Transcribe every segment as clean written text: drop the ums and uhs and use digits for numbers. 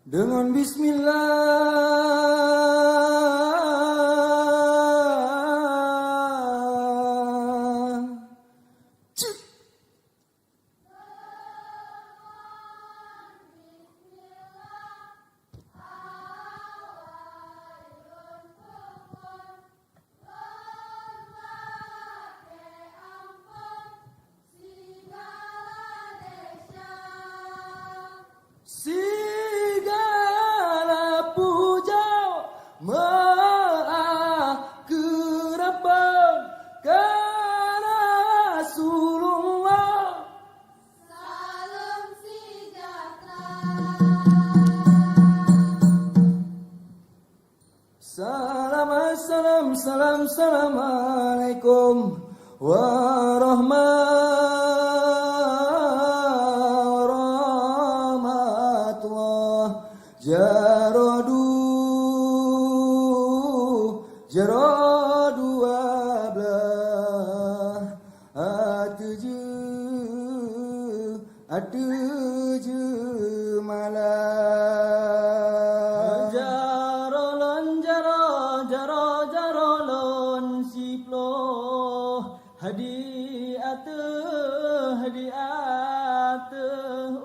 Dengan bismillah. Cuk. Segala puja mengakhirkan karena Rasulullah. Salam sejahtera. Assalamualaikum warahmatullahi jaradu ablah atuju malam jarolon siplo hadiat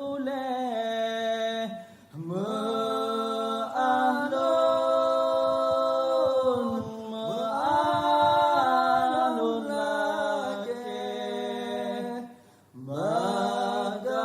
uleh ma'alun lake bagaon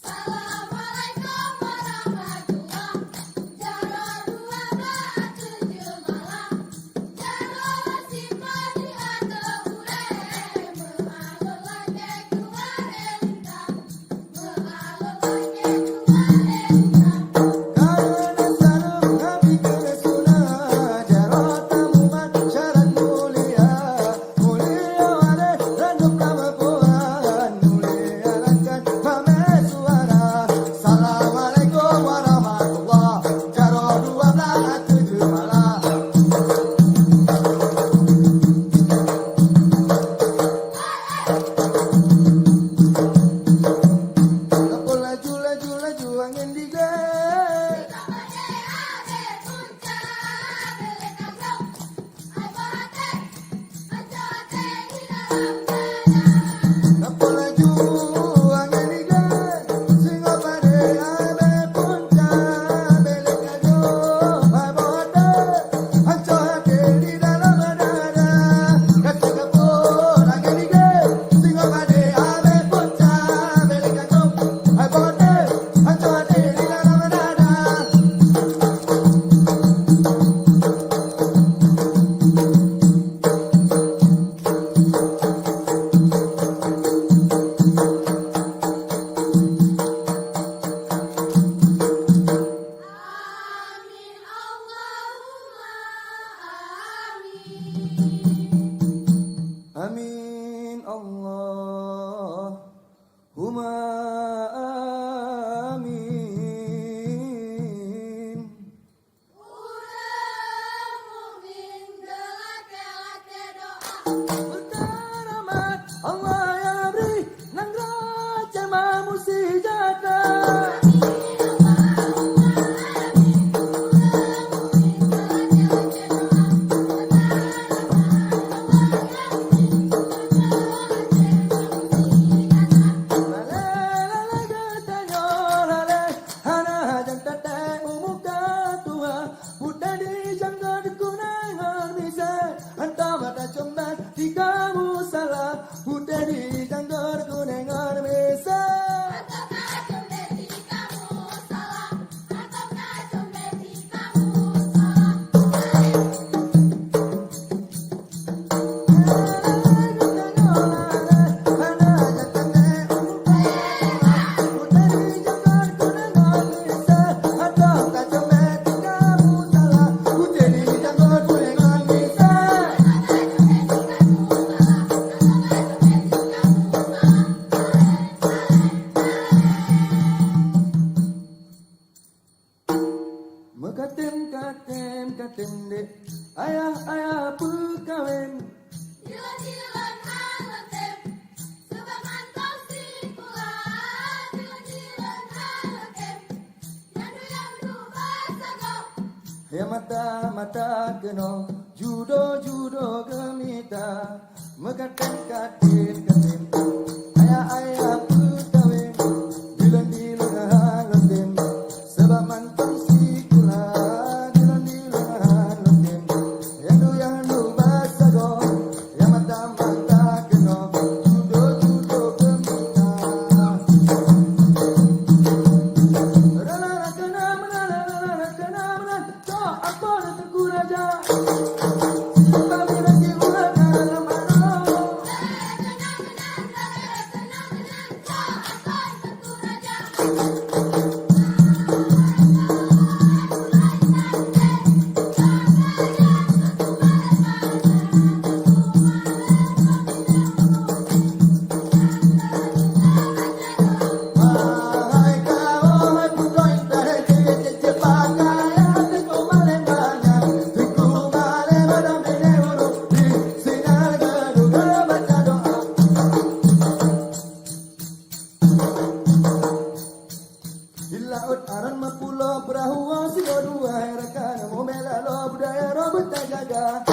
Assalamualaikum warahmatullahi jaradu ablah atuju malam jarolon simpati atau uleh mengalun lake keluar elintang mengalun lake keluar elintang. karena salam Nabi ke Rasulullah jarata mumat syarat mulia wale randup nama puan mulia rakan pame suara. Assalamualaikum warahmatullahi jaradu ablah atuju malam. Aku laju angin digeng. Aku laju angin digeng. Singo pade ame puncak belek ajo babote. Anco hati di dalam dada. Kata kapur angin digeng. Singo pade ame puncak belek ajo babote. Anco hati di dalam dada. Amin Allahumma amin. Amin Allahumma amin. Urang mukmin gelake-lake doa. Berkaramat Allah ya beri nang Ya mata keno judo gemita mekaten ayah putawin dilan halodin sebab mantan si kula dilan halodin yandu basago ya mata keno judo gemita Di laut aran mapulo perahu sigo dua rekan mau mela lo budaya ro jaga.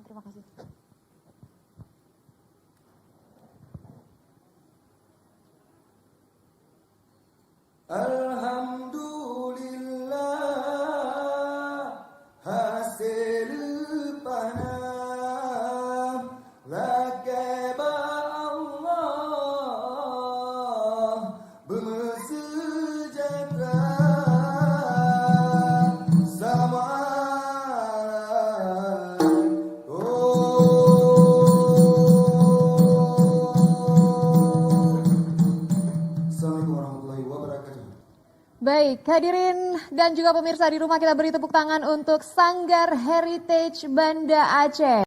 Terima kasih. Alhamdulillah hasil panah lakaba Allah bersejahtera sama Assalamualaikum warahmatullahi wabarakatuh. Baik, hadirin dan juga pemirsa di rumah, kita beri tepuk tangan untuk Sanggar Heritage Banda Aceh.